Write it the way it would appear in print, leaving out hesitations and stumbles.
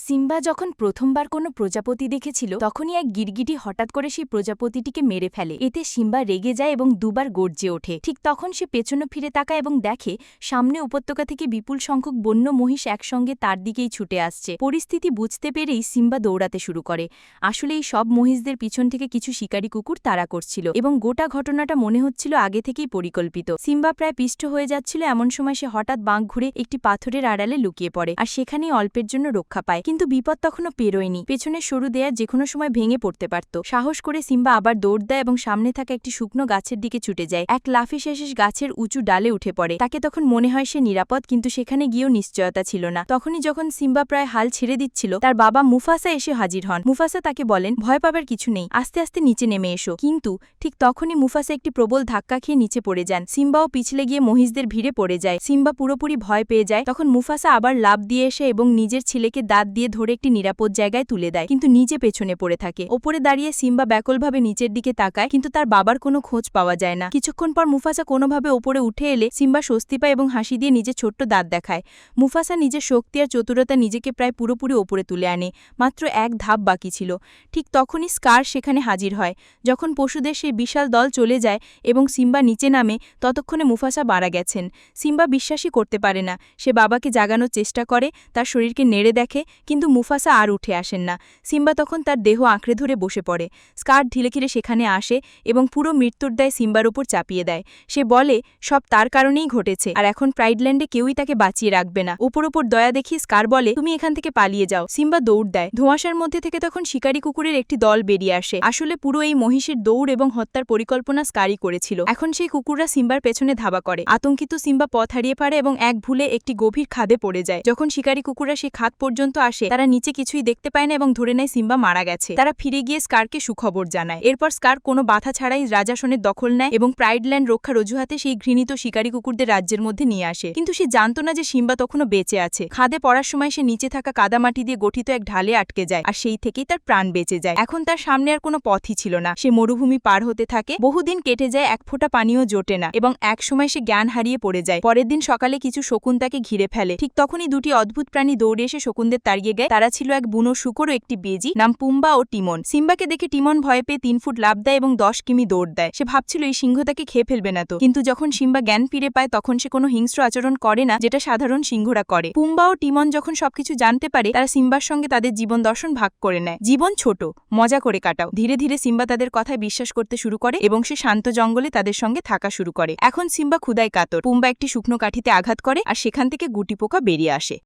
Simba যখন প্রথমবার কোনো প্রজাপতি দেখেছিল তখনই এক গিরগিটি হঠাৎ করে সেই প্রজাপতিটিকে মেরে ফেলে। এতে সিম্বা রেগে যায় এবং দুবার গর্জে ওঠে। ঠিক তখন সে পেছনে ফিরে তাকায় এবং দেখে সামনে উপত্যকা থেকে বিপুল সংখ্যক বন্য মহিষ একসঙ্গে তার দিকেই ছুটে আসছে। পরিস্থিতি বুঝতে পেরেই সিম্বা দৌড়াতে শুরু করে। আসলে এই সব মহিষদের পিছন থেকে কিছু শিকারী কুকুর তাড়া করছিল এবং গোটা ঘটনাটা মনে হচ্ছিল আগে থেকেই পরিকল্পিত। সিম্বা প্রায় পিষ্ট হয়ে যাচ্ছিল, এমন সময় সে হঠাৎ বাঁক ঘুরে একটি পাথরের আড়ালে লুকিয়ে পড়ে আর সেখানেই অল্পের জন্য রক্ষা পায়। কিন্তু বিপদ তখনও পেরোয়নি। পেছনের সরু দেয়ার যেকোনো সময় ভেঙে পড়তে পারত। সাহস করে সিম্বা আবার দৌড় দেয় এবং সামনে থাকা একটি শুকনো গাছের দিকে ছুটে যায়। এক লাফে শেষে গাছের উঁচু ডালে উঠে পড়ে। তাকে তখন মনে হয় সে নিরাপদ, কিন্তু সেখানে গিয়েও নিশ্চয়তা ছিল না। তখনই যখন সিম্বা প্রায় হাল ছেড়ে দিচ্ছিল, তার বাবা মুফাসা এসে হাজির হন। মুফাসা তাকে বলেন, ভয় পাবার কিছু নেই, আস্তে আস্তে নিচে নেমে এসো। কিন্তু ঠিক তখনই মুফাসা একটি প্রবল ধাক্কা খেয়ে নিচে পড়ে যান। সিম্বাও পিছলে গিয়ে মহিষদের ভিড়ে পড়ে যায়। সিম্বা পুরোপুরি ভয় পেয়ে যায়। তখন মুফাসা আবার লাফ দিয়ে এসে এবং নিজের ছেলেকে দাঁত দিয়ে ধরে একটি নিরাপদ জায়গায় তুলে দেয়, কিন্তু নিজে পেছনে পড়ে থাকে। ওপরে দাঁড়িয়ে সিম্বা ব্যাকুলভাবে নিচের দিকে তাকায়, কিন্তু তার বাবার কোনো খোঁজ পাওয়া যায় না। কিছুক্ষণ পর মুফাসা কোনোভাবে ওপরে উঠে এলে সিম্বা স্বস্তি পায় এবং হাসি দিয়ে নিজের ছোট্ট দাঁত দেখায়। মুফাসা নিজের শক্তি আর চতুরতা নিজেকে প্রায় পুরোপুরি ওপরে তুলে আনে। মাত্র এক ধাপ বাকি ছিল। ঠিক তখনই স্কার সেখানে হাজির হয়। যখন পশুদের সেই বিশাল দল চলে যায় এবং সিম্বা নিচে নামে, ততক্ষণে মুফাসা মারা গেছেন। সিম্বা বিশ্বাসই করতে পারে না। সে বাবাকে জাগানোর চেষ্টা করে, তার শরীরকে নেড়ে দেখে, কিন্তু মুফাসা আর উঠে আসেন না। সিম্বা তখন তার দেহ আঁকড়ে ধরে বসে পড়ে। স্কার ঢিলেখিরে সেখানে আসে এবং পুরো মৃত্যুর দায় সিম্বার উপর চাপিয়ে দেয়। সে বলে সব তার কারণেই ঘটেছে, আর এখন প্রাইডল্যান্ডে কেউই তাকে বাঁচিয়ে রাখবে না। উপর দয়া দেখিয়ে স্কার বলে, তুমি এখান থেকে পালিয়ে যাও। সিম্বা দৌড় দেয়। ধোঁয়াশার মধ্যে থেকে তখন শিকারী কুকুরের একটি দল বেরিয়ে আসে। আসলে পুরো এই মহিষের দৌড় এবং হত্যার পরিকল্পনা স্কারই করেছিল। এখন সেই কুকুররা সিম্বার পেছনে ধাবা করে। আতঙ্কিত সিম্বা পথ হারিয়ে পারে এবং এক ভুলে একটি গভীর খাদে পড়ে যায়। যখন শিকারী কুকুররা সেই খাদ পর্যন্ত আসে, তারা নিচে কিছুই দেখতে পায় না এবং ধরে নেয় সিম্বা মারা গেছে। তারা ফিরে গিয়ে স্কারকে সুখবর জানায়। এরপর স্কার কোনো বাধা ছাড়াই রাজাসনের দখল নেয় এবং প্রাইডল্যান্ড রক্ষার অজুহাতে সেই ঘৃণিত শিকারী কুকুরদের রাজ্যের মধ্যে নিয়ে আসে। কিন্তু সে জানত না যে সিম্বা তখনও বেঁচে আছে। খাদে পড়ার সময় সে নিচে থাকা কাদামাটি দিয়ে গঠিত এক ঢালে আটকে যায়, আর সেই থেকেই তার প্রাণ বেঁচে যায়। এখন তার সামনে আর কোনো পথই ছিল না। সে মরুভূমি পার হতে থাকে। বহুদিন কেটে যায়, এক ফোঁটা পানিও জোটে না এবং এক সময় সে জ্ঞান হারিয়ে পড়ে যায়। পরের দিন সকালে কিছু শকুন তাকে ঘিরে ফেলে। ঠিক তখনই দুটি অদ্ভুত প্রাণী দৌড়ে এসে শকুনদের তাড়িয়ে দেয়। তারা ছিল এক বুনো শুকর ও একটি বেজি, নাম পুম্বা ও টিমন। সিম্বাকে দেখে টিমন ভয় পেয়ে 3 ফুট লাফ দেয় এবং 10 কিমি দৌড় দেয়। সে ভাবছিল এই সিংহ তাকে খেয়ে ফেলবে না তো। কিন্তু যখন সিম্বা জ্ঞান ফিরে পায়, তখন সে কোনো হিংস্র আচরণ করে না, যেটা সাধারণ সিংহরা করে। পুম্বা ও টিমন যখন সবকিছু জানতে পারে, তারা সিম্বার সঙ্গে তাদের জীবন দর্শন ভাগ করে নেয়। জীবন ছোট, মজা করে কাটাও। ধীরে ধীরে সিম্বা তাদের কথায় বিশ্বাস করতে শুরু করে এবং সে শান্ত জঙ্গলে তাদের সঙ্গে থাকা শুরু করে। এখন সিম্বা ক্ষুধায় কাতর। পুম্বা একটি শুকনো কাঠিতে আঘাত করে আর সেখান থেকে গুটি পোকা বেরিয়ে আসে।